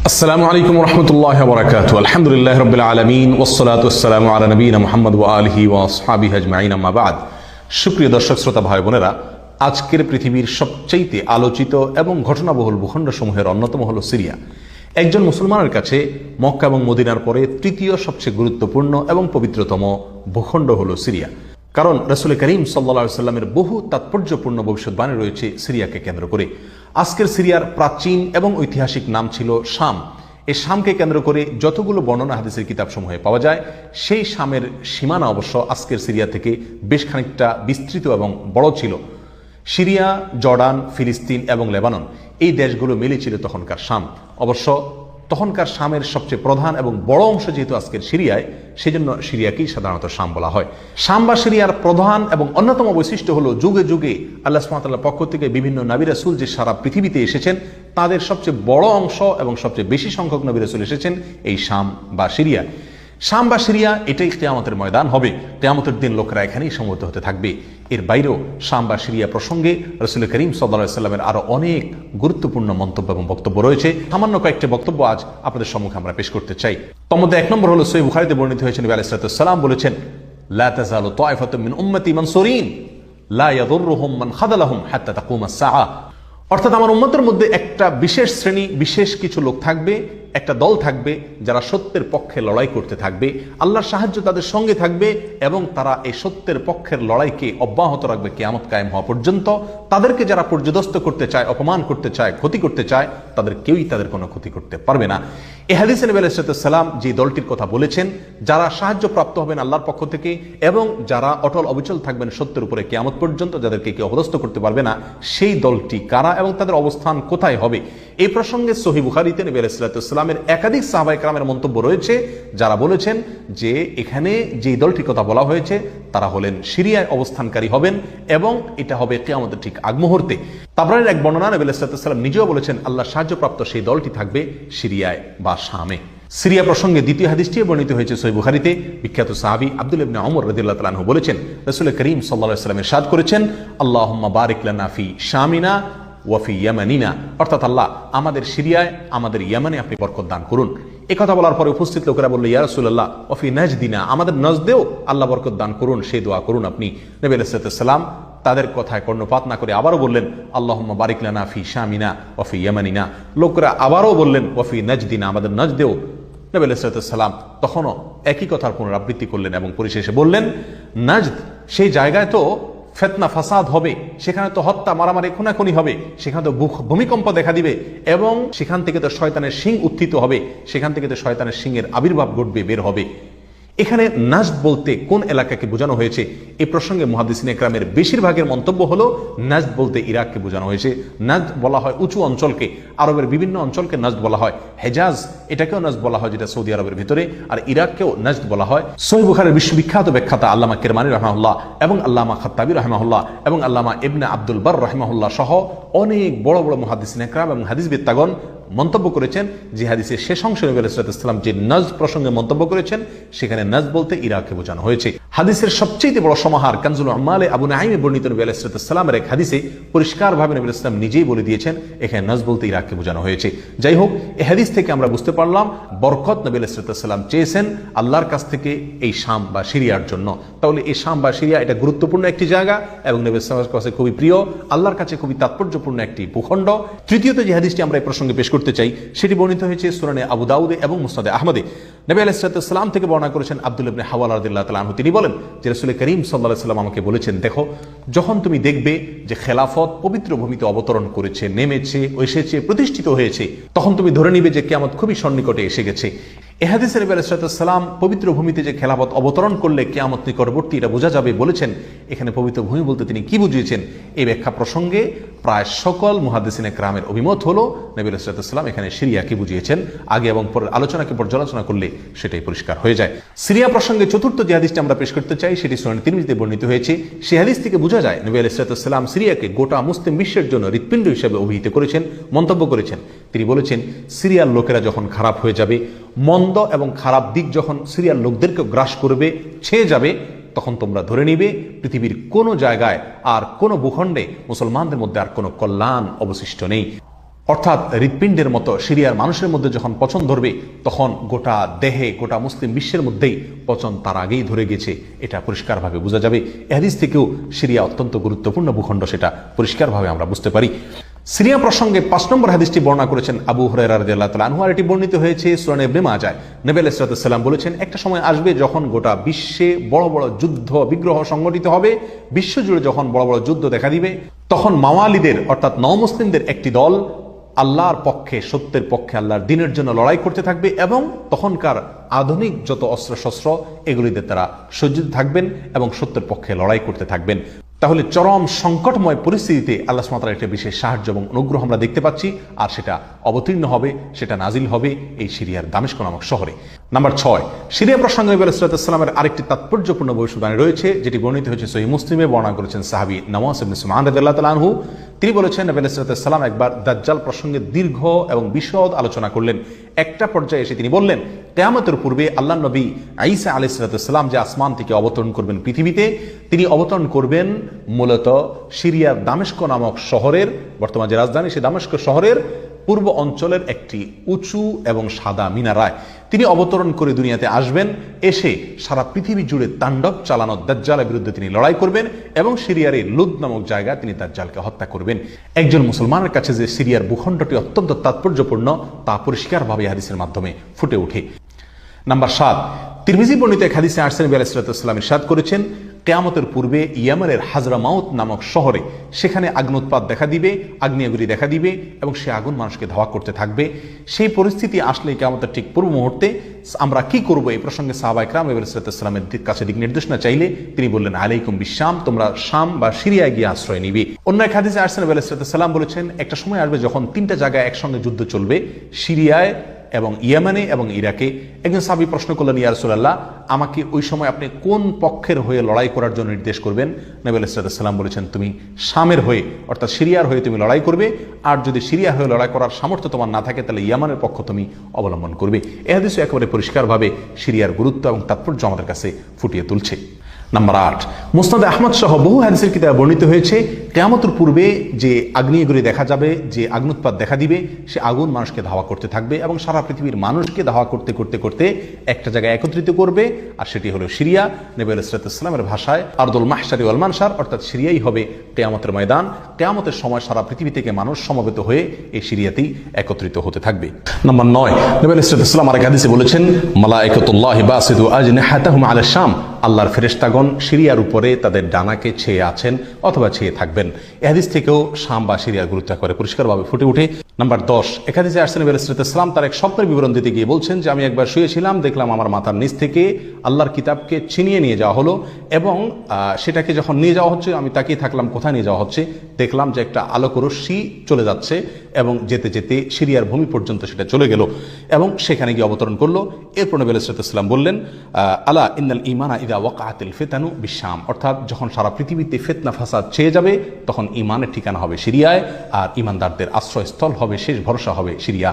আসসালামু আলাইকুম রহমতুল্লাহ বরকাতুহু। আলহামদুলিল্লাহ রাব্বিল আলামিন ওয়াসসালাতু ওয়াসসালামু আলা নবিয়িনা মুহাম্মদ ওয়া আলিহি ওয়া আসহাবিহি আজমাইন, আম্মা বাদ। সুপ্রিয় দর্শক শ্রোতা ভাই বোনেরা, আজকের পৃথিবীর সবচাইতে আলোচিত এবং ঘটনাবহুল ভূখণ্ডসমূহের অন্যতম হলো সিরিয়া। একজন মুসলমানের কাছে মক্কা এবং মদিনার পরে তৃতীয় সবচেয়ে গুরুত্বপূর্ণ এবং পবিত্রতম ভূখণ্ড হলো সিরিয়া। কারণ রাসূল করিম সাল্লাল্লাহু আলাইহি ওয়াসাল্লামের বহু তাৎপর্যপূর্ণ ভবিষ্যৎবাণী রয়েছে সিরিয়াকে কেন্দ্র করে। আজকের সিরিয়ার প্রাচীন এবং ঐতিহাসিক নাম ছিল শাম। এই শামকে কেন্দ্র করে যতগুলো বর্ণনা হাদিসের কিতাবসমূহে পাওয়া যায়, সেই শামের সীমানা অবশ্য আজকের সিরিয়া থেকে বেশ খানিকটা বিস্তৃত এবং বড় ছিল। সিরিয়া, জর্ডান, ফিলিস্তিন এবং লেবানন, এই দেশগুলো মিলে ছিল তখনকার শাম। অবশ্য তখনকার শামের সবচেয়ে প্রধান এবং বড় অংশ যেহেতু আজকের সিরিয়ায়, সেজন্য সিরিয়াকেই সাধারণত শাম বলা হয়। শাম বা সিরিয়ার প্রধান এবং অন্যতম বৈশিষ্ট্য হলো যুগে যুগে আল্লাহ সুবহানাহু ওয়া তাআলার পক্ষ থেকে বিভিন্ন নবী রাসূল যে সারা পৃথিবীতে এসেছেন, তাদের সবচেয়ে বড় অংশ এবং সবচেয়ে বেশি সংখ্যক নবী রাসূল এসেছেন এই শাম বা সিরিয়া। শাম বা সিরিয়া এটাই কিয়ামতের ময়দান হবে। কিয়ামতের দিন লোকেরা এখানেই সমবেত হতে থাকবে। এর বাইরেও শাম বা সিরিয়া প্রসঙ্গে রাসূল করিম সাল্লাল্লাহু আলাইহি ওয়াসাল্লামের আরো অনেক গুরুত্বপূর্ণ মন্তব্য এবং বক্তব্য রয়েছে। সামান্য কয়েকটি বক্তব্য আজ আপনাদের সম্মুখে আমরা পেশ করতে চাই। তার মধ্যে এক নম্বর হলো সহিহ বুখারীতে বর্ণিত হয়েছে, নবী আলাইহিস সালাতু ওয়াস সালাম বলেছেন, লা তাযালু তায়ফাতুম মিন উম্মতি মানসুরিন লা ইয়াদুররুহুম মান খাযালাহুম হাত্তা তাকুমাস সাআ। অর্থাৎ আমার উম্মতের মধ্যে একটা বিশেষ শ্রেণী, বিশেষ কিছু লোক থাকবে, একটা দল থাকবে যারা সত্যের পক্ষে লড়াই করতে থাকবে, আল্লাহর সাহায্য তাদের সঙ্গে থাকবে এবং তারা এই সত্যের পক্ষের লড়াইকে অব্যাহত রাখবে কিয়ামত কায়েম হওয়া পর্যন্ত। তাদেরকে যারা পর্যদস্ত করতে চায়, অপমান করতে চায়, ক্ষতি করতে চায়, তাদের কেউই তাদের কোনো ক্ষতি করতে পারবে না। এই হাদিসে নবী আলাইহিস সালাম যে দলটির কথা বলেছেন, যারা সাহায্য প্রাপ্ত হবেন আল্লাহর পক্ষ থেকে এবং যারা অটল অবিচল থাকবেন সত্যের উপরে কিয়ামত পর্যন্ত, যাদেরকে কেউ অপদস্থ করতে পারবে না, সেই দলটি কারা এবং তাদের অবস্থান কোথায় হবে, এই প্রসঙ্গে সহিহ বুখারীতে নবী আলাইহিস সালামের একাধিক সাহাবায়ে কেরামের মন্তব্য রয়েছে, যারা বলেছেন যে এখানে যে দলটির কথা বলা হয়েছে তারা হলেন সিরিয়ায় অবস্থানকারী হবেন এবং এটা হবে কিয়ামতের ঠিক আগ মুহূর্তে। তাবরানীর এক বর্ণনা, নবী আলাইহিস সালাম নিজেও বলেছেন আল্লাহ সাহায্যপ্রাপ্ত সেই দলটি থাকবে সিরিয়ায় বা শামে। সিরিয়া প্রসঙ্গে দ্বিতীয় হাদিসটি বর্ণিত হয়েছে সহিহ বুখারীতে। বিখ্যাত সাহাবী আব্দুল্লাহ ইবনে ওমর রাদিয়াল্লাহু তাআলা আনহু বলেছেন, রাসূল করিম সাল্লাল্লাহু আলাইহি ওয়াসাল্লাম ইরশাদ করেছেন, আল্লাহুম্মা বারিক লানা ফি শামিনা ওয়া ফি ইয়ামানিনা। অর্থাৎ আল্লাহ আমাদের সিরিয়ায়, আমাদের ইয়ামানে আপনি বরকত দান করুন। এই কথা বলার পরে উপস্থিত লোকেরা বলল, ইয়া রাসূলুল্লাহ ওয়া ফি নাজদিনা, আমাদের নজদেও আল্লাহ বরকত দান করুন, সেই দোয়া করুন আপনি। নবী আলাইহিস সালাম তাদের কথায় কর্ণপাত না করে আবারও বললেন, আল্লাহুম্মা বারিক লানা ফি শামিনা ওয়া ফি ইয়ামানিনা। লোকেরা আবারও বললেন, ওয়া ফি নাজদিনা, আমাদের নজদেও। নবী আলাইহিস সালাম তখনও একই কথার পুনরাবৃত্তি করলেন এবং পরিশেষে বললেন, নাজদ সেই জায়গায় তো ফিতনা ফাসাদ হবে, সেখানে তো হত্যা, মারামারি, খুনাখুনি হবে, সেখানে তো ভূমিকম্প দেখা দিবে এবং সেখান থেকে তো শয়তানের শিং উত্থিত হবে, সেখান থেকে তো শয়তানের শিংয়ের আবির্ভাব ঘটবে, বের হবে। এখানে নাজদ বলতে কোন এলাকাকে বোঝানো হয়েছে, এই প্রসঙ্গে মুহাদ্দিসিনে কেরামের বেশিরভাগের মন্তব্য হলো নাজদ বলতে ইরাককে বোঝানো হয়েছে। নাজদ বলা হয় উঁচু অঞ্চলকে, আরবের বিভিন্ন অঞ্চলকে নাজদ বলা হয়। হেজাজ এটাকেও নাজদ বলা হয়, যেটা সৌদি আরবের ভিতরে, আর ইরাককেও নাজদ বলা হয়। সহিহ বুখারীর বিশ্ববিখ্যাত ব্যাখ্যাতা আল্লামা কিরমানী রাহিমাহুল্লাহ এবং আল্লামা খাত্তাবী রাহিমাহুল্লাহ এবং আল্লামা ইবনে আব্দুল বার রাহিমাহুল্লাহ সহ অনেক বড় বড় মুহাদ্দিসিনে কেরাম এবং হাদিসবিদগণ মন্তব্য করেছেন যে হাদিসের শেষ অংশে নবী আলাইহিস সালাম যে নজদ প্রসঙ্গে মন্তব্য করেছেন, সেখানে নজদ বলতে ইরাককে বোঝানো হয়েছে। হাদিসের সবচেয়ে বড় সমাহার কানজুল উম্মালে আবু নাঈমে বর্ণিত নবী আলাইহিস সালামের এক হাদিসে পরিষ্কারভাবে নবী আলাইহিস সালাম নিজেই বলে দিয়েছেন এখানে নজদ বলতে ইরাককে বোঝানো হয়েছে। যাই হোক, এই হাদিস থেকে আমরা বুঝতে পারলাম বরকত নবী আলাইহিস সালাম চেয়েছেন আল্লাহর কাছ থেকে এই শাম বা সিরিয়ার জন্য। তাহলে এই শাম বা সিরিয়া এটা গুরুত্বপূর্ণ একটি জায়গা এবং নবী সাল্লাল্লাহু আলাইহি ওয়াসাল্লামের কাছে খুবই প্রিয়, আল্লাহর কাছে খুবই তাৎপর্যপূর্ণ একটি ভূখণ্ড। তৃতীয়ত যে হাদিসটি আমরা এই প্রসঙ্গে পেশ করতে চাই, সেটি বর্ণিত হয়েছে সুনানে আবু দাউদে এবং মুসনাদে আহমদে। নবী আলাইহিস সালাম থেকে বর্ণনা করেছেন আব্দুল্লাহ ইবনে হাওয়ালা রাদিয়াল্লাহু তাআলা আনহু, তিনি বলেন যে রাসূল করিম সাল্লাল্লাহু আলাইহি ওয়াসাল্লাম আমাকে বলেছেন, দেখো যখন তুমি দেখবে যে খেলাফত পবিত্র ভূমিতে অবতরণ করেছে, নেমেছে, এসেছে, প্রতিষ্ঠিত হয়েছে, তখন তুমি ধরে নিবে যে কিয়ামত খুবই সন্নিকটে এসে গেছে। এই হাদিসে নবী আলাইহিস সালাম পবিত্র ভূমিতে যে খেলাফত অবতরণ করলে কিয়ামত নিকটবর্তী এটা বোঝা যাবে বলেছেন। এখানে পবিত্র ভূমি বলতে তিনি কি বুঝিয়েছেন, এই ব্যাখ্যা প্রসঙ্গে প্রায় সকল মুহাদ্দিসিনে কেরামের অভিমত হলো নবী আলাইহিস সালাম এখানে সিরিয়াকে বুঝিয়েছেন। আগে এবং পরের আলোচনাকে পর্যালোচনা করলে সেটাই পরিষ্কার হয়ে যায়। সিরিয়া প্রসঙ্গে চতুর্থ যে হাদিসটি আমরা পেশ করতে চাই, সেটি সুনান তিরমিজিতে বর্ণিত হয়েছে। সেই হাদিস থেকে বোঝা যায় নবী আলাইহিস সালাম সিরিয়াকে গোটা মুসলিম বিশ্বের জন্য হৃৎপিণ্ড হিসেবে অভিহিত করেছেন, মন্তব্য করেছেন। তিনি বলেছেন, সিরিয়ার লোকেরা যখন খারাপ হয়ে যাবে, মন্দ এবং খারাপ দিক যখন সিরিয়ার লোকদেরকে গ্রাস করবে, ছেয়ে যাবে, তখন তোমরা ধরে নিবে পৃথিবীর কোনো জায়গায় আর কোনো ভূখণ্ডে মুসলমানদের মধ্যে আর কোনো কল্যাণ অবশিষ্ট নেই। অর্থাৎ হৃৎপিণ্ডের মতো সিরিয়ার মানুষের মধ্যে যখন পচন ধরবে তখন গোটা দেহে, গোটা মুসলিম বিশ্বের মধ্যেই পচন তার আগেই ধরে গেছে, এটা পরিষ্কারভাবে বোঝা যাবে। এ হাদিস থেকেও সিরিয়া অত্যন্ত গুরুত্বপূর্ণ ভূখণ্ড, সেটা পরিষ্কারভাবে আমরা বুঝতে পারি। সিরিয়া প্রসঙ্গে 5 নম্বর হাদিসটি বর্ণনা করেছেন আবু হুরায়রা রাদিয়াল্লাহু তাআলা আনহু, আর এটি বর্ণিত হয়েছে সুনান ইবনে মাজাহ। নবী আলাইহিস সালাম বলেছেন, একটা সময় আসবে যখন গোটা বিশ্বে বড় বড় যুদ্ধ বিগ্রহ সংগঠিত হবে, বিশ্বজুড়ে যখন বড় বড় যুদ্ধ দেখা দিবে, তখন মাওয়ালিদের অর্থাৎ নওমুসলিমদের একটি দল আল্লাহর পক্ষে, সত্যের পক্ষে, আল্লাহর দ্বীনের জন্য লড়াই করতে থাকবে এবং তখনকার আধুনিক যত অস্ত্রশস্ত্র এগুলিতে তারা সজ্জিত থাকবেন এবং সত্যের পক্ষে লড়াই করতে থাকবেন। তাহলে চরম সংকটময় পরিস্থিতিতে আল্লাহ সুবহানাহু ওয়া তাআলার একটা বিশেষ সাহায্য এবং অনুগ্রহ আমরা দেখতে পাচ্ছি, আর সেটা অবতীর্ণ হবে, সেটা নাজিল হবে এই সিরিয়ার দামেস্ক নামক শহরে। নাম্বার 6, সিরিয়া প্রসঙ্গে নবী আলাইহিস সালামের আরেকটি তাৎপর্যপূর্ণ ভবিষ্যদ্বাণী রয়েছে, যেটি বর্ণিত হয়েছে সহিহ মুসলিমে। বর্ণনা করেছেন সাহাবী নওয়াস ইবনে সুমাআন রাদিয়াল্লাহু তাআলা আনহু। তিনি বলেছেন, নবী আলাইহিস সালাম একবার দাজ্জাল প্রসঙ্গে দীর্ঘ এবং বিশদ আলোচনা করলেন। একটা পর্যায়ে এসে তিনি বললেন, কিয়ামতের পূর্বে আল্লাহ নবী ঈসা আলাইহিস সালাম যে আসমান থেকে অবতরণ করবেন পৃথিবীতে, তিনি অবতরণ করবেন মূলত সিরিয়ার দামেস্ক নামক শহরের, বর্তমান যে রাজধানী সেই দামেস্ক শহরের পূর্ব অঞ্চলের একটি উঁচু এবং সাদা মিনারায় তিনি অবতরণ করে দুনিয়াতে আসবেন। এসে সারা পৃথিবী জুড়ে তাণ্ডব চালানো দাজ্জালের বিরুদ্ধে তিনি লড়াই করবেন এবং সিরিয়ার এই লুদ নামক জায়গায় তিনি দাজ্জালকে হত্যা করবেন। একজন মুসলমানের কাছে যে সিরিয়ার ভূখণ্ডটি অত্যন্ত তাৎপর্যপূর্ণ তা পরিষ্কারভাবে হাদিসের মাধ্যমে ফুটে ওঠে। নাম্বার 7, তিরমিজি বর্ণিত এক হাদিসে আসছেন, নবী আলাইহিস সালাম ইরশাদ করেছেন, কিয়ামতের পূর্বে ইয়েমেনের হাজরামাউত নামক শহরে সেখানে আগ্নোৎপাত দেখা দিবে, আগ্নেয়গিরি দেখা দিবে এবং সে আগুন মানুষকে ধাওয়া করতে থাকবে। সেই পরিস্থিতি আসলে কিয়ামতের ঠিক পূর্ব মুহূর্তে আমরা কি করব, এই প্রসঙ্গে সাহাবায়ে কেরাম নবী আলাইহিস সালামের কাছে দিক নির্দেশনা চাইলে তিনি বললেন, আলাইকুম বিশাম, তোমরা শাম বা সিরিয়ায় গিয়ে আশ্রয় নিবে। অন্য এক হাদিসে আসছেন, নবী আলাইহিস সালাম বলেছেন, একটা সময় আসবে যখন 3টা জায়গায় একসঙ্গে যুদ্ধ চলবে, সিরিয়ায় এবং ইয়েমেনে এবং ইরাকে। একজন সাহাবী প্রশ্ন করলেন, ইয়া রাসূলুল্লাহ, আমাকে ওই সময় আপনি কোন পক্ষের হয়ে লড়াই করার জন্য নির্দেশ করবেন? নবী আলাইহিস সালাম বলেছেন, তুমি শামের হয়ে অর্থাৎ সিরিয়ার হয়ে তুমি লড়াই করবে, আর যদি সিরিয়া হয়ে লড়াই করার সামর্থ্য তোমার না থাকে তাহলে ইয়েমেনের পক্ষ তুমি অবলম্বন করবে। এই হাদিসে একেবারে পরিষ্কারভাবে সিরিয়ার গুরুত্ব এবং তাৎপর্য আমাদের কাছে ফুটিয়ে তুলছে। নাম্বার 8, মুসনাদে আহমদ সহ বহু হাদিসের কিতাবে বর্ণিত হয়েছে, কিয়ামতের পূর্বে যে আগ্নেয়গিরি দেখা যাবে, যে আগ্নোৎপাত দেখা দিবে, সে আগুন মানুষকে ধাওয়া করতে থাকবে এবং সারা পৃথিবীর মানুষকে ধাওয়া করতে করতে করতে একটা জায়গায় একত্রিত করবে, আর সেটি হলো সিরিয়া। নবী আলাইহিস সালামের ভাষায় আরদুল মাহশারি ওয়াল মানশার, অর্থাৎ সিরিয়াই হবে কিয়ামতের ময়দান। কিয়ামতের সময় সারা পৃথিবী থেকে মানুষ সমবেত হয়ে এই সিরিয়াতেই একত্রিত হতে থাকবে। নাম্বার 9, নবী আলাইহিস সালাম আরেক হাদিসে বলেছেন, মালায়েকাতুল্লাহি বাসিতু আজনিহাতাহুম আলা শাম, আল্লাহর ফেরেশতাগণ সিরিয়ার উপরে তাদের ডানাকে ছেয়ে আছেন অথবা ছেয়ে থাকবেন। এই হাদিস থেকেও শাম বা সিরিয়ার গুরুত্ব করে পরিষ্কারভাবে ফুটে ওঠে। নাম্বার 10, এক হাদিসে আসছেন, নবী আলাইহিস সালাম তার এক স্বপ্নের বিবরণ দিতে গিয়ে বলছেন যে, আমি একবার শুয়েছিলাম, দেখলাম আমার মাথার নিচ থেকে আল্লাহর কিতাবকে ছিনিয়ে নিয়ে যাওয়া হলো এবং সেটাকে যখন নিয়ে যাওয়া হচ্ছে আমি তাকিয়ে থাকলাম কোথায় নিয়ে যাওয়া হচ্ছে। দেখলাম যে একটা আলোক রশ্মি চলে যাচ্ছে এবং যেতে যেতে সিরিয়ার ভূমি পর্যন্ত সেটা চলে গেল এবং সেখানে গিয়ে অবতরণ করলো। এরপর নবী আলাইহিস সালাম বললেন, আলা ইন্নাল ঈমানা ইযা ওয়াকাআতিল ফিতানু বিশাম, অর্থাৎ যখন সারা পৃথিবীতে ফিতনা ফাসাদ ছেয়ে যাবে তখন ঈমানের ঠিকানা হবে সিরিয়ায়, আর ঈমানদারদের আশ্রয়স্থল হবে, শেষ ভরসা হবে সিরিয়া।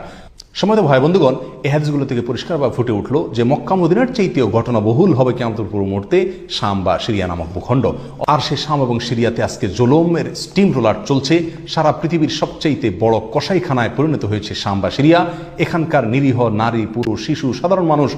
সম্মানিত ভাই বন্ধুগণ, এই হাদিসগুলো থেকে পরিষ্কারভাবে ফুটে উঠলো যে মক্কা মদিনার চাইতেও ঘটনা বহুল হবে কিয়ামতের পূর্ব মুহূর্তে শাম বা সিরিয়া নামক ভূখণ্ড। আর সেই শাম এবং সিরিয়াতে আজকে জুলুমের স্টিম রোলার চলছে। সারা পৃথিবীর সবচাইতে বড় কসাইখানায় পরিণত হয়েছে শাম বা সিরিয়া। এখানকার নিরীহ নারী, পুরুষ, শিশু, সাধারণ মানুষ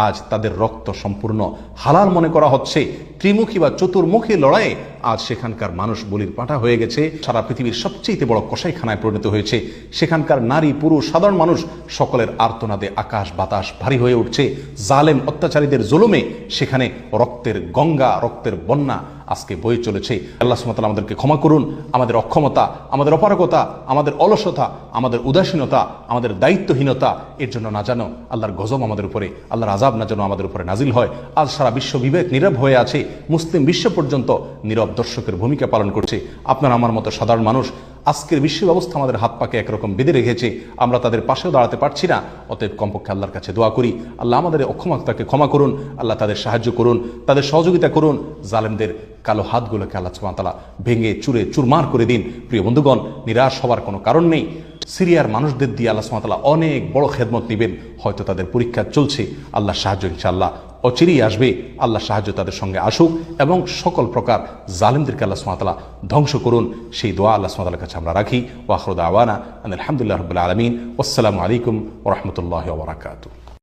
আজ তাদের রক্ত সম্পূর্ণ হালাল মনে করা হচ্ছে। ত্রিমুখী বা চতুর্মুখী লড়াইয়ে আজ সেখানকার মানুষ বলির পাঁঠা হয়ে গেছে। সারা পৃথিবীর সবচেয়ে বড় কসাইখানায় পরিণত হয়েছে। সেখানকার নারী, পুরুষ, সাধারণ মানুষ সকলের আর্তনাদে আকাশ বাতাস ভারী হয়ে উঠছে। জালেম অত্যাচারীদের জুলুমে সেখানে রক্তের গঙ্গা, রক্তের বন্যা আজকে বয়ে চলেছে। আল্লাহ সুবহানাহু ওয়া তাআলা আমাদেরকে ক্ষমা করুন। আমাদের অক্ষমতা, আমাদের অপারগতা, আমাদের অলসতা, আমাদের উদাসীনতা, আমাদের দায়িত্বহীনতা এর জন্য না জানো আল্লাহর গজব আমাদের উপরে, আল্লাহর আযাব না জানো আমাদের উপরে নাজিল হয়। আজ সারা বিশ্ব বিবেক নীরব হয়ে আছে। মুসলিম বিশ্ব পর্যন্ত নীরব দর্শকের ভূমিকা পালন করছে। আপনার আমার মতো সাধারণ মানুষ আজকের বিশ্ব ব্যবস্থা আমাদের হাত পাকে একরকম বেঁধে রেখেছে। আমরা তাদের পাশেও দাঁড়াতে পারছি না। অতএব কমপক্ষে আল্লাহর কাছে দোয়া করি, আল্লাহ আমাদের অক্ষমতাকে ক্ষমা করুন, আল্লাহ তাদের সাহায্য করুন, তাদের সহযোগিতা করুন। জালেমদের কালো হাতগুলোকে আল্লাহ সুবহানাহু ওয়া তাআলা ভেঙে চুরে চুরমার করে দিন। প্রিয় বন্ধুগণ, নিরাশ হওয়ার কোনো কারণ নেই। সিরিয়ার মানুষদের দিয়ে আল্লাহ সুবহানাহু ওয়া তাআলা অনেক বড় খেদমত নেবেন। হয়তো তাদের পরীক্ষা চলছে, আল্লাহর সাহায্য ইনশাআল্লাহ অচিরেই আসবে। আল্লাহ সাহায্য তাদের সঙ্গে আসুক এবং সকল প্রকার জালিমদেরকে আল্লাহ সুবহানাহু ওয়া তাআলা ধ্বংস করুন, সেই দোয়া আল্লাহ সুবহানাহু ওয়া তাআলার কাছে আমরা রাখি। ওয়া আখিরু দাওয়ানা আলহামদুলিল্লাহি রাব্বিল আলামিন। আসসালামু আলাইকুম ওয়া রাহমাতুল্লাহি ওয়া বারাকাতুহু।